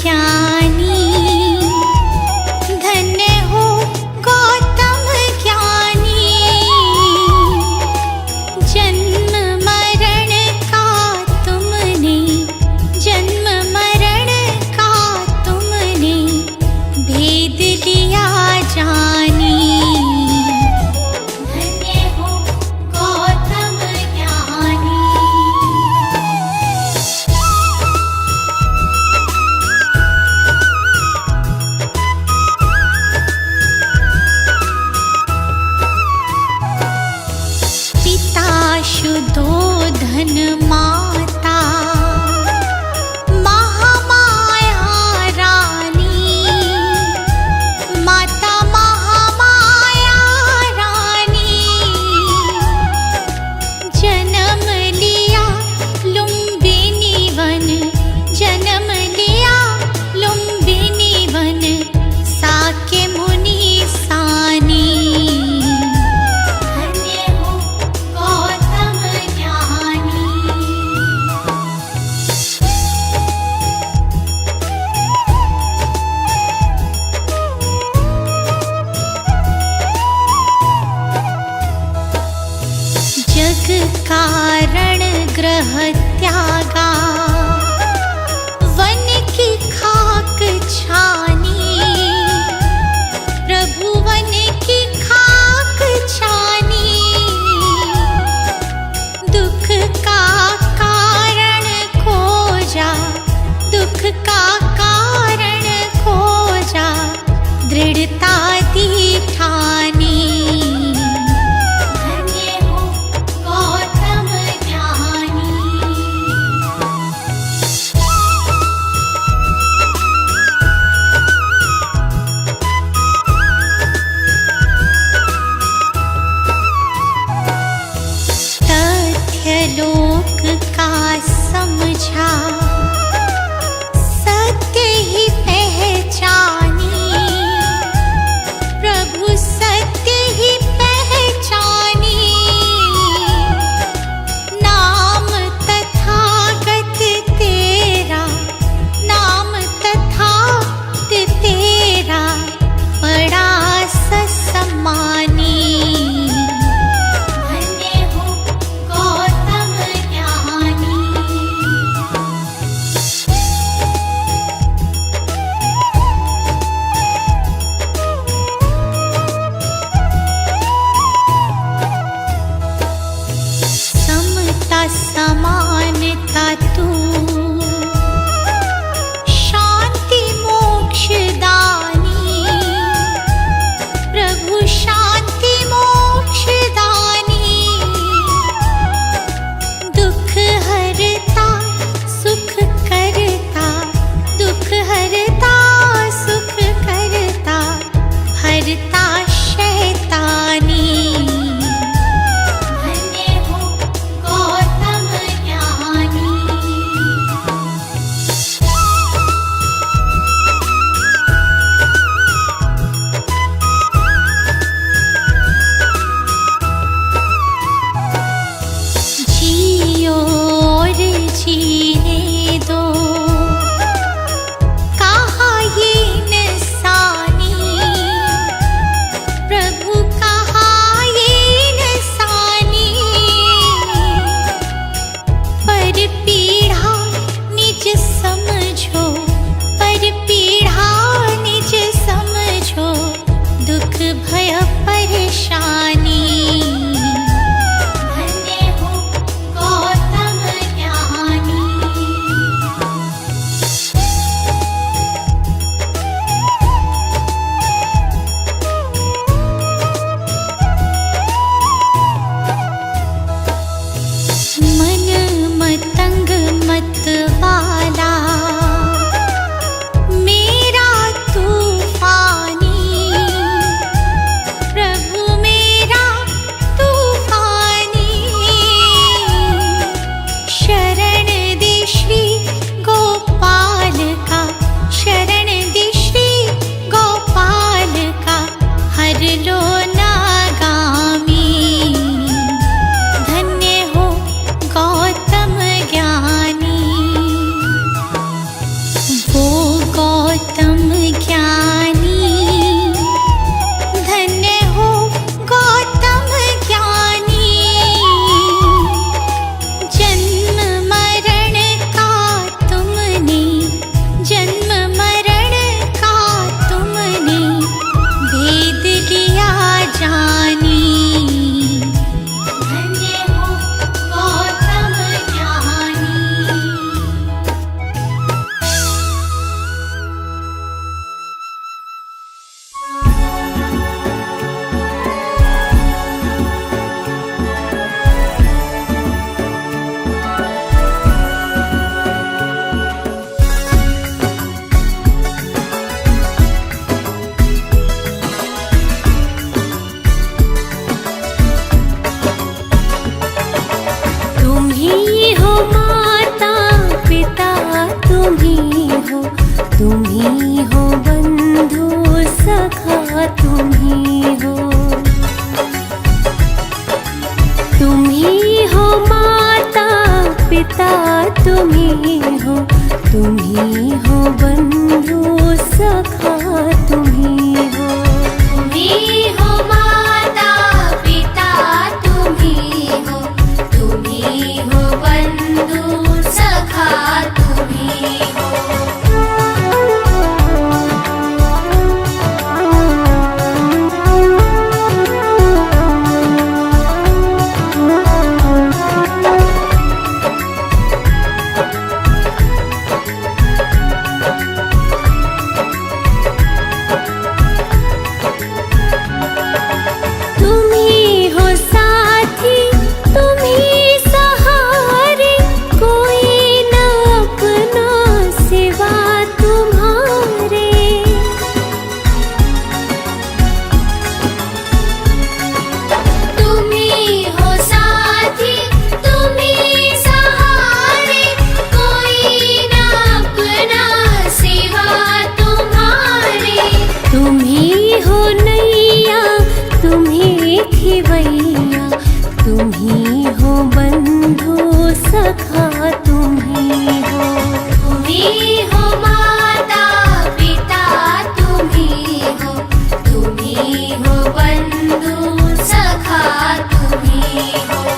ज्ञानी, धन्य हो गौतम ज्ञानी। जन्म मरण का तुमने, जन्म मरण का तुमने भेद लिया जानी। धन्य हो गौतम ज्ञानी। पिता शुद्धोधन माता, महामाया रानी। माता महामाया रानी, जन्म लिया लुम्बिनी वन, जन्म लिया लुम्बिनी वन, साक्य मुनि सानी। धन्य हो गौतम ज्ञानी। जग कारण ग्रह त्यागा, वन की खाक छानी। प्रभु वन की खाक छानी, दुख का कारण खोजा, दुख का कारण खोजा, दृढ़ता दी ठानी। धन्य हो गौतम ज्ञानी। तथ्य लोक का समझा, सत्य ही पहचानी। प्रभु सत्य ही पहचानी। नाम तथागत तेरा, नाम तथागत तेरा, बड़ा ससम्मानी। धन्य हो गौतम ज्ञानी। समता समानता तू, शांति मोक्ष दानी। प्रभु शांति मोक्ष दानी। दुख हरता सुख करता, दुख हरता सुख करता, हरता शैतानी। धन्य हो गौतम ज्ञानी। जियो और जीने दो, कहा ये इंसानी। प्रभु कहा ये इंसानी। पर पीढ़ा निज समझो, पर पीढ़ा निज समझो, दुख भय परेशानी। धन्य हो गौतम ज्ञानी। मन मतंग तुम ही हो बंधु सखा तुम ही हो। तुम ही हो माता पिता तुम ही हो बंधु सखा तुम ही हो। तुम ही हो बंधु सखा तुम ही हो। तुम ही हो माता पिता तुम ही हो बंधु सखा तुम ही हो।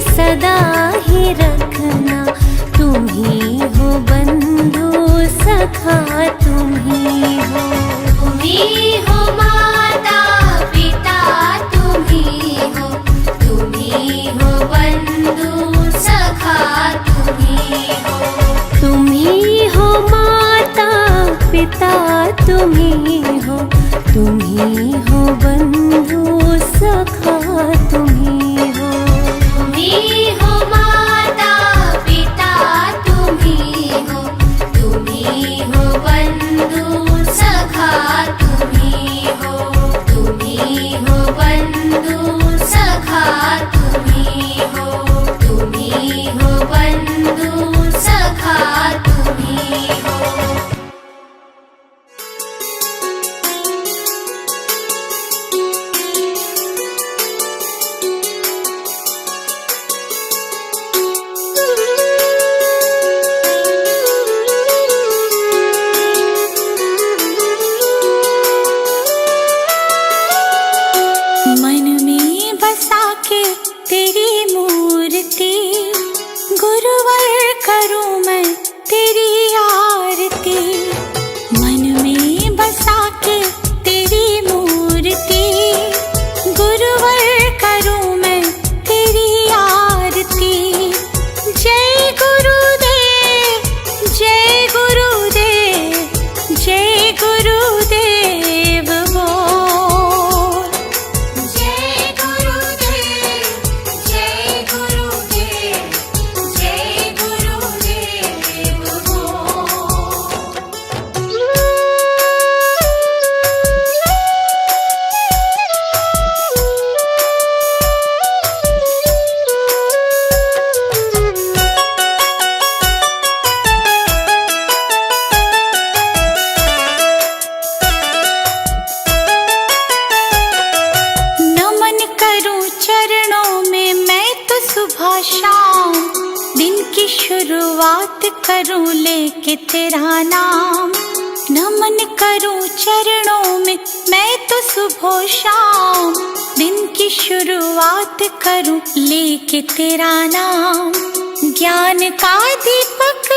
सदा ही रखना तुम ही हो बंधु सखा तुम ही हो। तुम ही हो माता पिता तुम ही हो बंधु सखा तुम ही हो। तुम ही हो माता पिता तुम ही हो बंधु सखा तुम ही हो। तुम ही हो माता पिता तुम ही हो बंधु सखा तुम ही हो। तुम ही हो बंधु सखा तुम ही हो। तुम ही हो बंधु सखा तुम ही हो। गुरुवर करूं मैं तेरी आरती। मन में बसा के तेरी मूर्ति गुरुवर करूं मैं तेरी आरती। जय गुरुदेव जय गुरुदेव जय गुरुदेव बोल। जय गुरुदेव जय गुरुदेव जय गुरुदेव बोल। नमन करूं चरणों में मैं तो सुबह शाम। दिन की शुरुआत करूं लेके तेरा नाम। नमन करूं चरणों में मैं तो सुबह शाम। दिन की शुरुआत करूं लेके तेरा नाम। ज्ञान का दीपक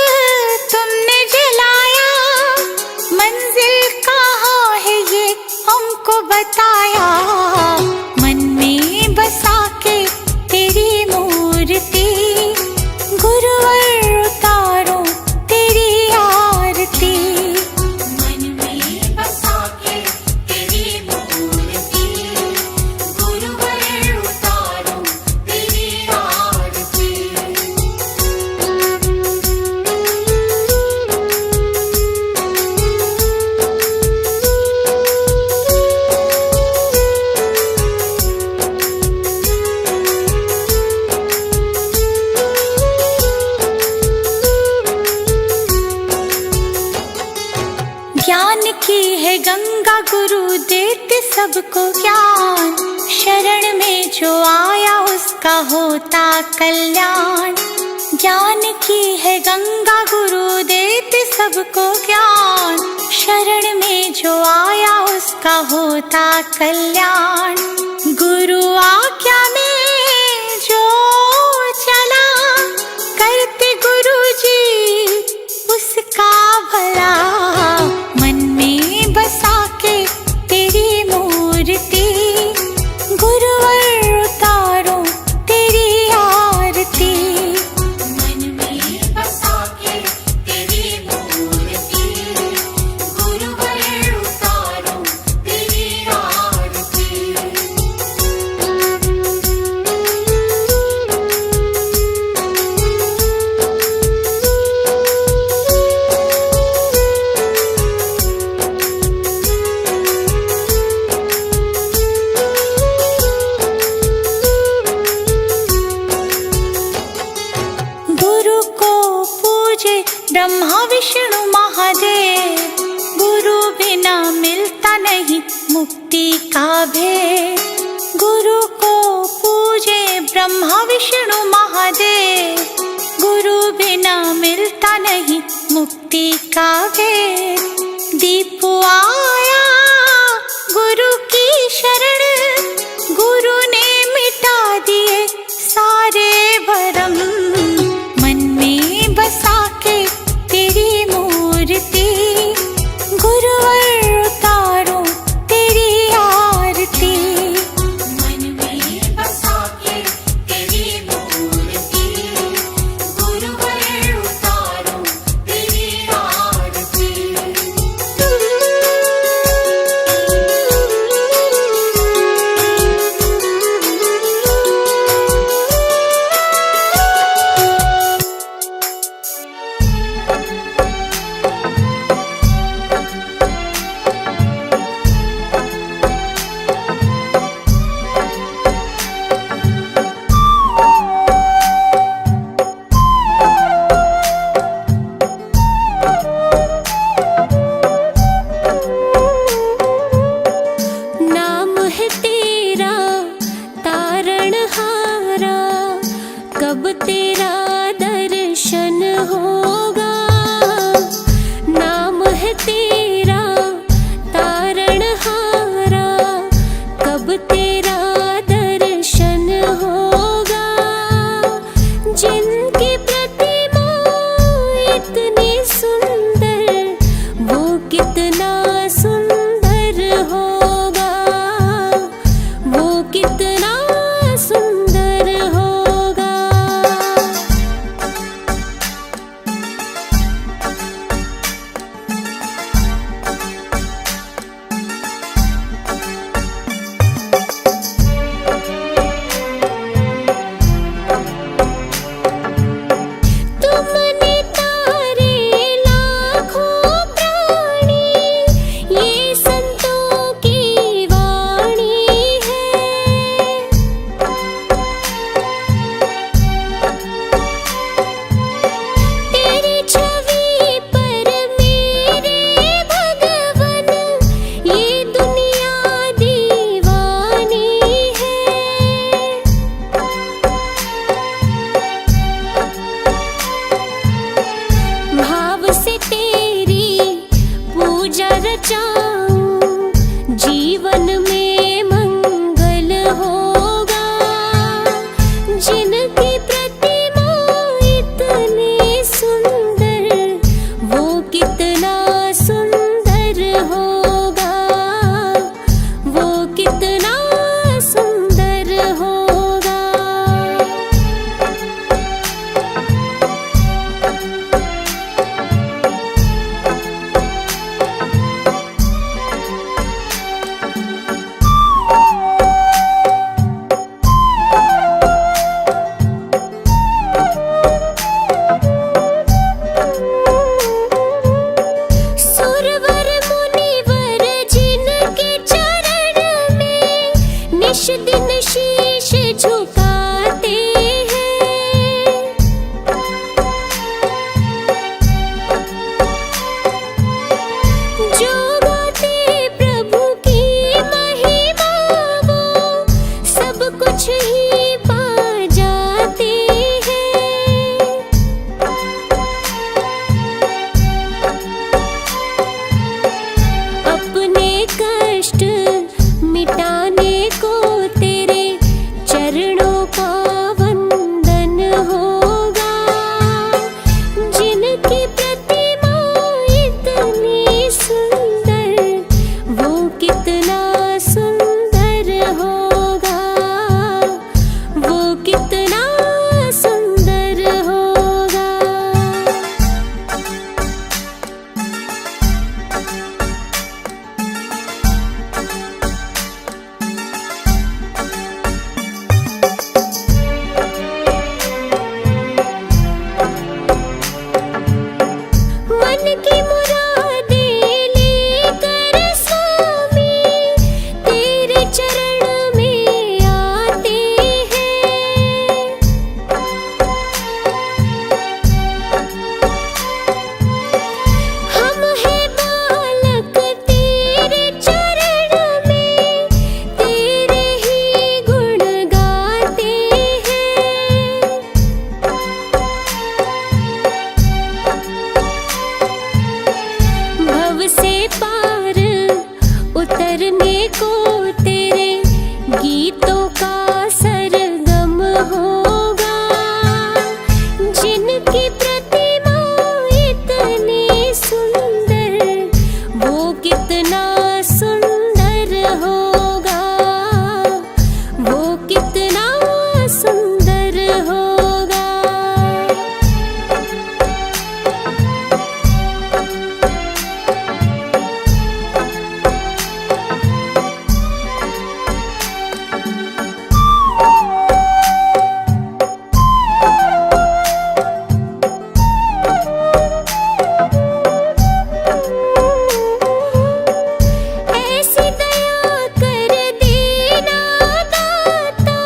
तुमने जलाया। मंजिल कहाँ है ये हमको बताया। मन में बसा के तेरी मूर्ति, गुरुवर उतारो तेरी आरती। मन में बसा के तेरी मूर्ति, गुरुवर उतारो तेरी आरती। ज्ञान की है गंगा गुरु देते सबको ज्ञान, शरण में जो आया उसका होता कल्याण। ज्ञान की है गंगा गुरु देते सबको ज्ञान, शरण में जो आया उसका होता कल्याण। गुरु आज्ञा में जो चला, करते गुरु जी उसका भला। मन में बसा के तेरी मूर्ति, गुरुवर उतारो तेरी आरती। मन में बसा के तेरी मूर्ति, गुरुवर उतारो तेरी आरती। गुरु को पूजे ब्रह्मा विष्णु महादेव, गुरु बिना मिलता नहीं मुक्ति का भेद। गुरु को पूजे ब्रह्मा विष्णु महादेव, गुरु बिना मिलता नहीं मुक्ति का भेद। दीप आया गुरु की शरण, गुरु ने मिटा दिए सारे भरम। मन में बसा के तेरी मूर्ति, गुरुवर उतारो तेरी आरती। मन में बसा के तेरी मूर्ति, गुरुवर उतारो तेरी आरती। नाम है तेरा तारणहारा, कब तेरा दर्शन होगा। नाम है तेरा तारणहारा, कब तेरा दर्शन होगा। जिनकी प्रतिमा इतनी सुंदर, वो कितना सुंदर होगा, वो कितना सुंदर होगा। कुछ ही पा जाते हैं। अपने कष्ट मिटाने को तेरे चरणों का वंदन होगा। जिनकी प्रतिमा इतनी सुंदर, वो कितना सुंदर होगा, वो कितना सुंदर होगा। मन की मुरादें लेकर स्वामी तेरे चरण में आते हैं। हम हैं बालक तेरे चरण में, तेरे ही गुण गाते हैं। भव से पार उतरने को तेरे गीतों का सरगम होगा। जिनकी प्रतिमा इतनी सुंदर, वो कितना सुंदर होगा, वो कितना सुंदर होगा। ऐसी दया कर देना दाता,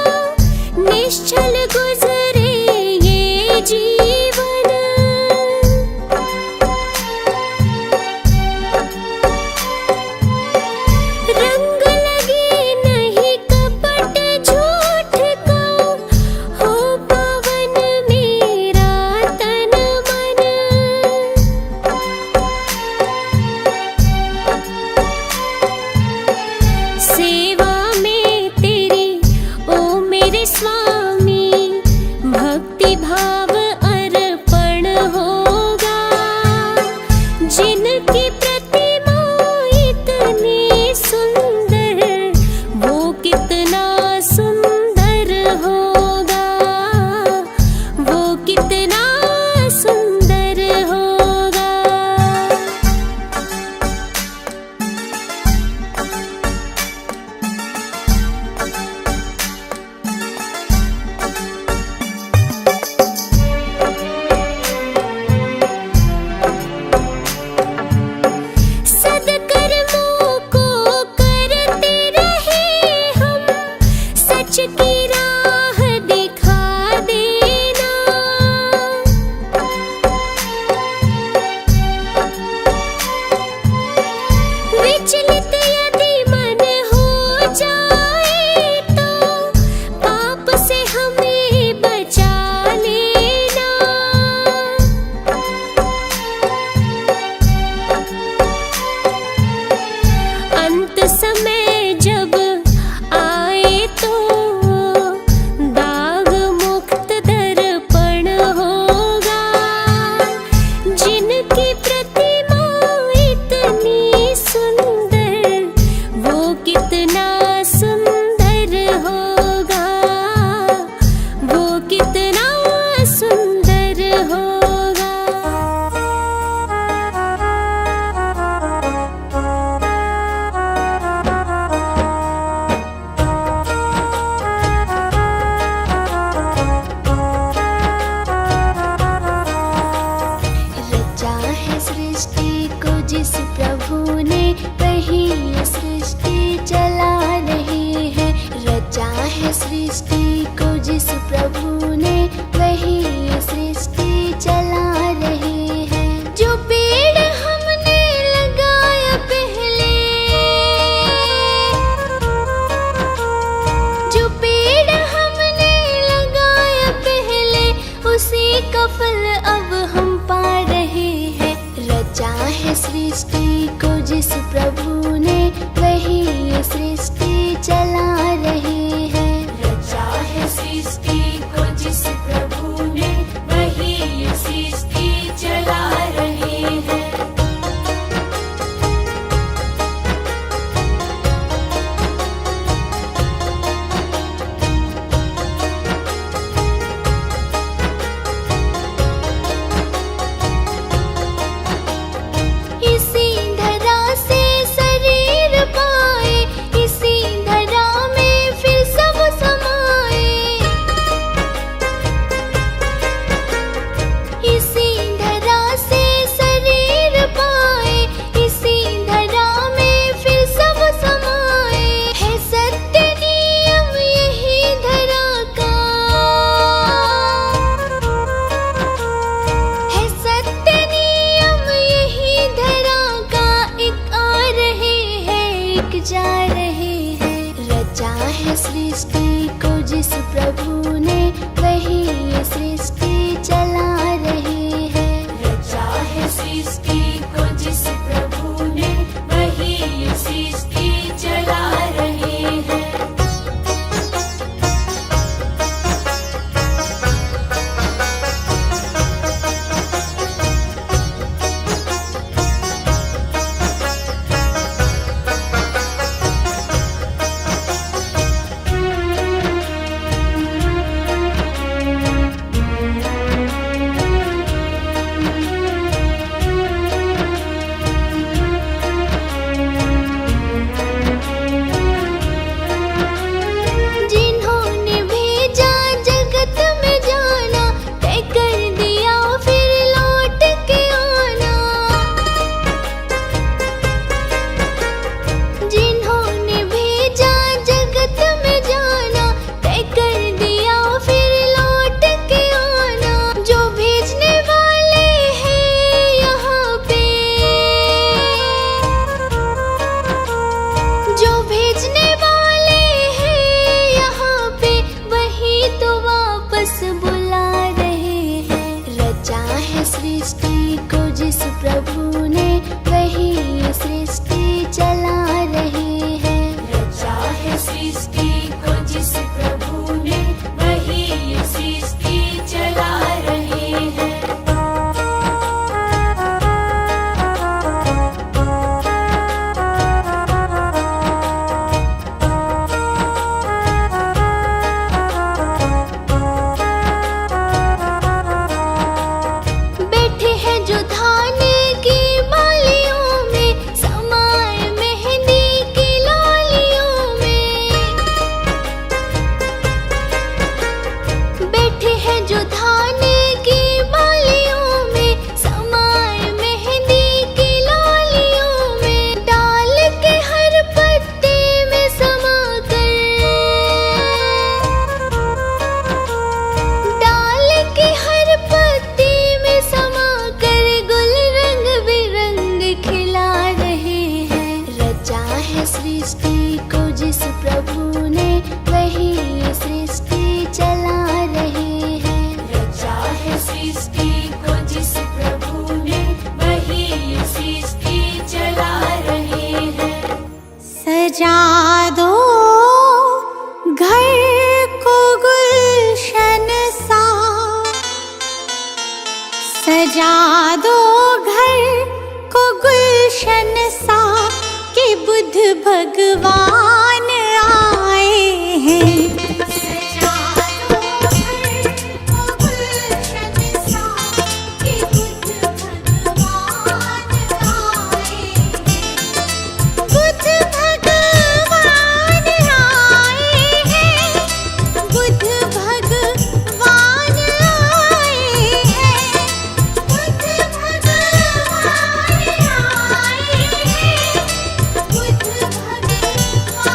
निश्चल गुजरे ये जीवन। रंग लगे नहीं कपट झूठ का, हो पावन मेरा तन मन। सेवा में तेरी ओ मेरे स्वामी, भक्ति भाव अर्पण होगा। जिनकी प्रतिमा इतनी सुंदर, वो कितना सुंदर होगा, वो कितना सुंदर होगा। सद्कर्मों को करते रहे हम, सच की राह दिखा देना। विचलित यदि मन हो जाए तो, पाप से हमें बचा लेना। अंत समय जब आए तो, दाग मुक्त दर्पण होगा। जिनकी प्रतिमा इतनी सुंदर, वो कितना सुंदर होगा, वो कितना सुंदर होगा। रचा है सृष्टि को जिस प्रभु ने, वही ये सृष्टि चला रही है। रचा है सृष्टि को जिस प्रभु ने, वही ये सृष्टि चला रही है। जो पेड़ हमने लगाया पहले, जो पेड़ सृष्टि को जिस प्रभु ने, वही ये सृष्टि चला रहे हैं। रचा है सृष्टि को जिस प्रभु ने, वही ये सृष्टि चला रहे हैं। इसी धरा से शरीर पाए, इसी धरा में फिर सब समाए। इसी धरा से शरीर पाए, इसी धरा में फिर सब समाए। है सत्य नियम यही धरा का, है सत्य नियम यही धरा का। एक आ रहे हैं, एक जा रहे हैं। रचा है सृष्टि को जिस प्रभु ने, वही ये सृष्टि चला रहे हैं। रचा है सृष्टि को जिस प्रभु ने, वही ये सृष्टि चला रहे हैं। जिन्होंने भेजा जगत में जाना, तय कर दिया फिर लौट के आना। जिन्होंने भेजा जगत में जाना, तय कर दिया फिर लौट के आना। जो भेजने वाले हैं यहाँ पे, जो भेजने वाले हैं यहाँ पे, वही तो वापस बुला रहे हैं। रचा है सृष्टि को जिस प्रभु ने, वही ये सृष्टि चला रहे हैं। रचा है सृष्टि को जिस प्रभु ने, वही ये सृष्टि चला रहे हैं। बैठे हैं जो धान की बालियों में, समाए मेहंदी की लालियों में। बैठे हैं जो धान की बालियों में, समाए मेहंदी की लालियों में। डाल के हर पत्ते में समा कर, डाल के हर पत्ते में समा कर, गुल रंग बिरंग खिला रहे हैं। रचा है सृष्टि को जिस प्रभु ने, वही ये सृष्टि चला रहे हैं। रचा है सृष्टि को जिस प्रभु ने, वही ये सृष्टि चला रहे हैं। सजा दो घर को गुलशन सा, सजा दो घर को गुलशन सा, कि बुद्ध भगवान आए हैं। सजा दो घर को गुलशन सा, कि बुद्ध भगवान आए हैं। बुद्ध भगवान आए हैं, बुद्ध भगवान आए हैं। बुद्ध भगवान आए हैं, बुद्ध भगवान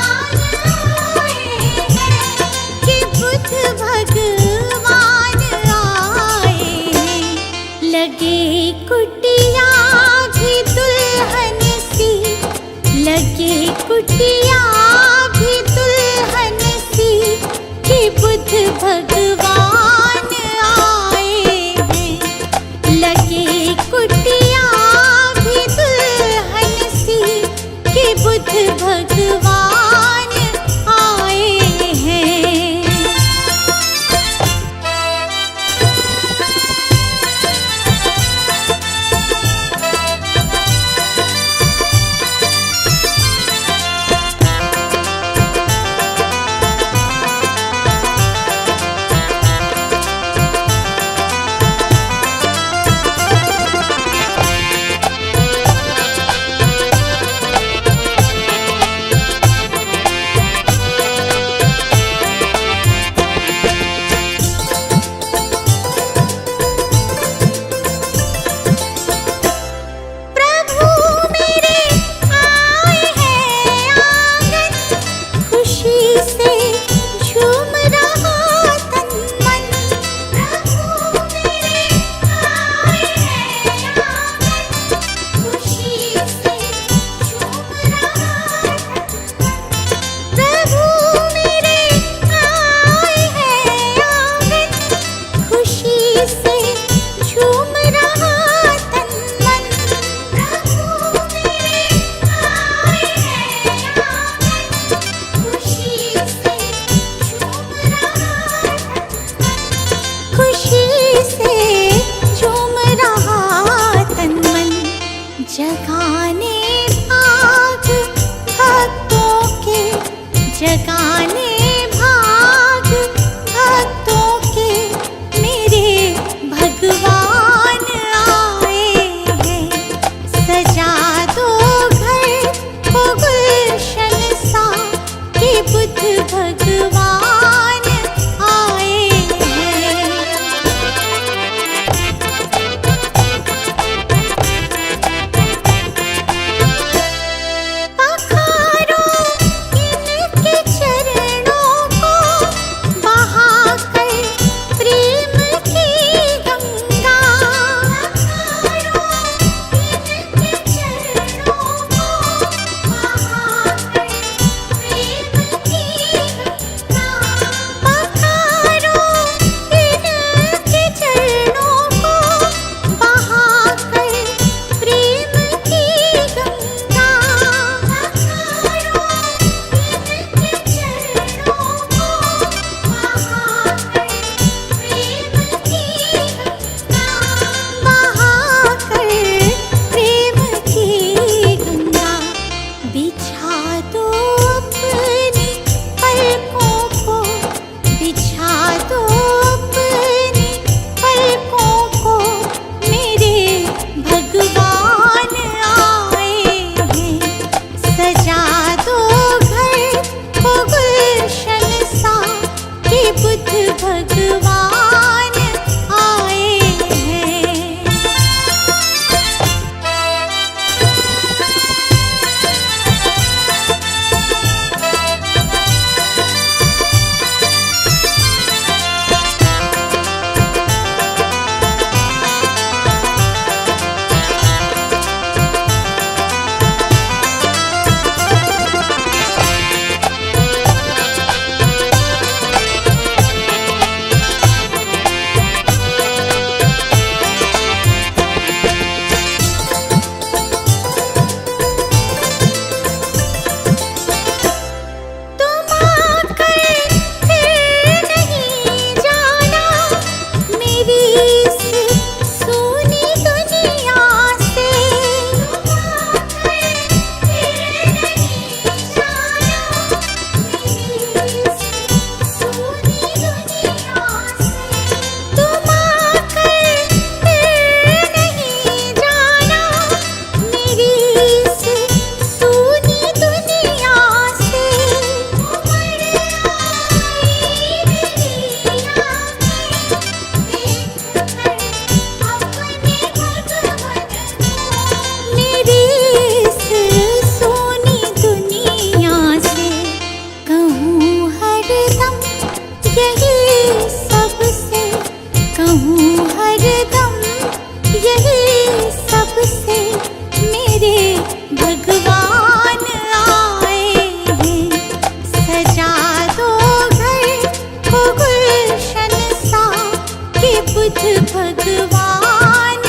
बुद्ध भगवान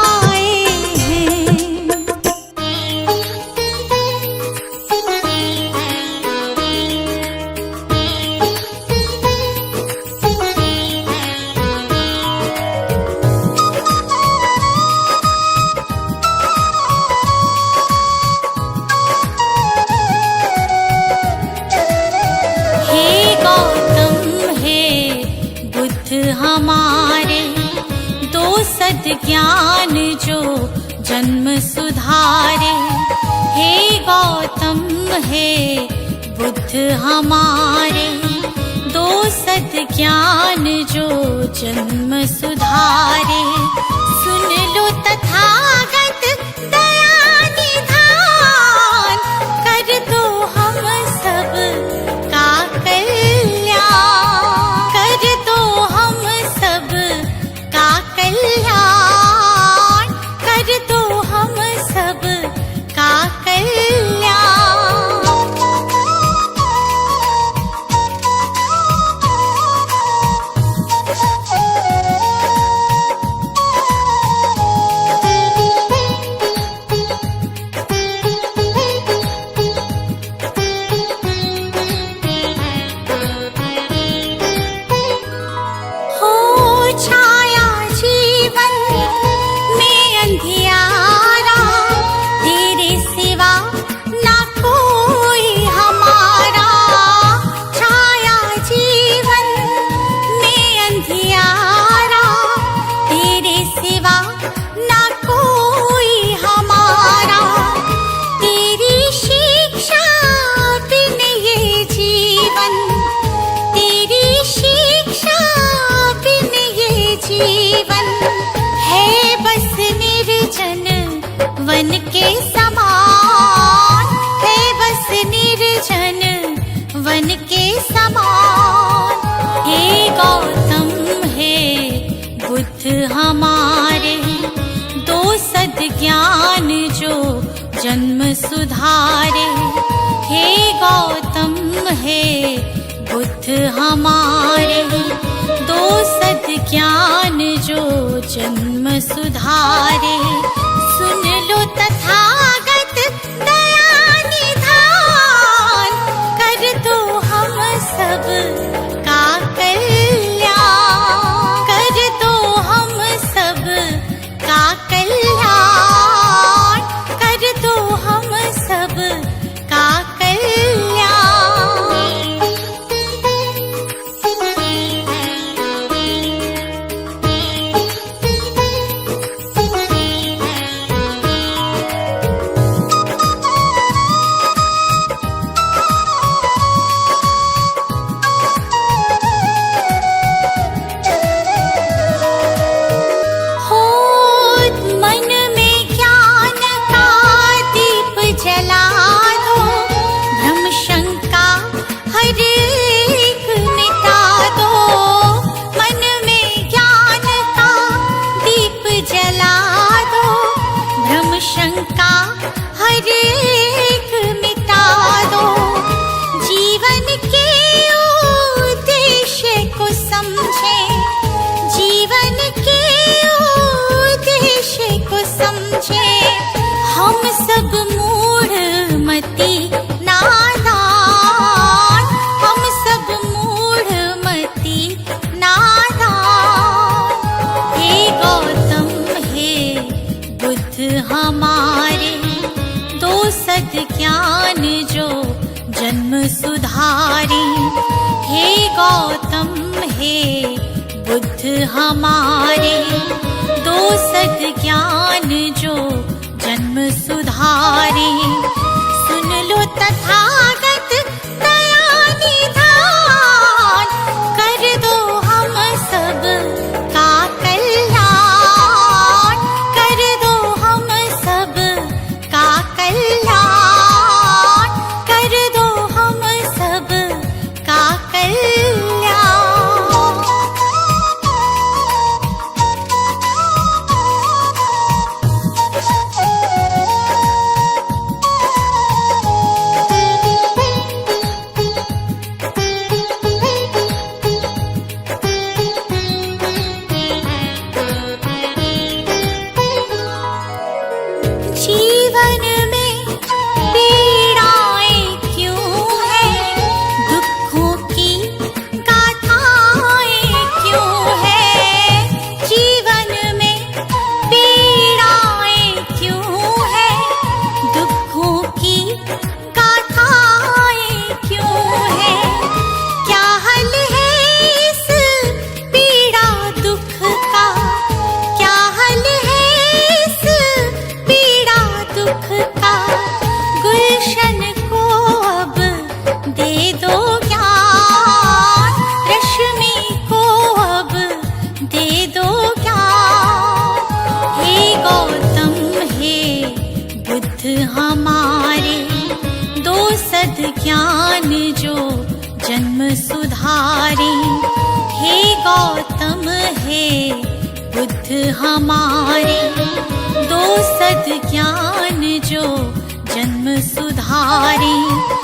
आए हैं। हे गौतम हे बुद्ध हमारे, दो सद्ज्ञान जो जन्म सुधारे। हे गौतम हे बुद्ध हमारे, दो सद्ज्ञान जो जन्म सुधारे। सुन लो तथागत दया निधान, कर दो हम सब का कल्याण, कर दो हम सब का कल्याण, कर दो हम सब का कल्याण। हो छाया जीवन में अंधियारा, तेरे सिवा ना कोई हमारा। छाया जीवन में अंधियारा, तेरे सिवा ना कोई हमारा। तेरी शिक्षा बिन ये जीवन, तेरी शिक्षा बिन ये जीवन है बस निर्जन वन के समान, है बस निर्जन वन के समान। हे गौतम हे बुद्ध हमारे, दो सद्ज्ञान जो जन्म सुधारे। हे गौतम हे बुद्ध हमारे, दो सद्ज्ञान जो जन्म सुधारे। सुन लो तथागत दया निधान, कर दो हम सब का कल्याण, कर दो हम सब का कल्याण, कर दो हम सब का कल्याण। हो मन में ज्ञान का दीप जला दो, भ्रम शंका हर एक मिटा दो। मन में ज्ञान का दीप जला दो, भ्रम शंका हर एक मिटा दो। जीवन के उद्देश्य को समझे, जीवन के उद्देश्य को समझे। हम सब मूढ़ मति नादान, हम सब मूढ़ मति नादान। हे गौतम हे बुद्ध हमारे, दो सद्ज्ञान जो जन्म सुधारे। हे गौतम हे बुद्ध हमारे, दो सद्ज्ञान जो जन्म सुधारे। सुन लो तथागत दया निधान, कर दो हम सब का कल्याण, कर दो हम सब का कल्याण, कर दो हम सब का कल्याण। जो जन्म सुधारे। हे गौतम हे बुद्ध हमारे, दो सद्ज्ञान जो जन्म सुधारे।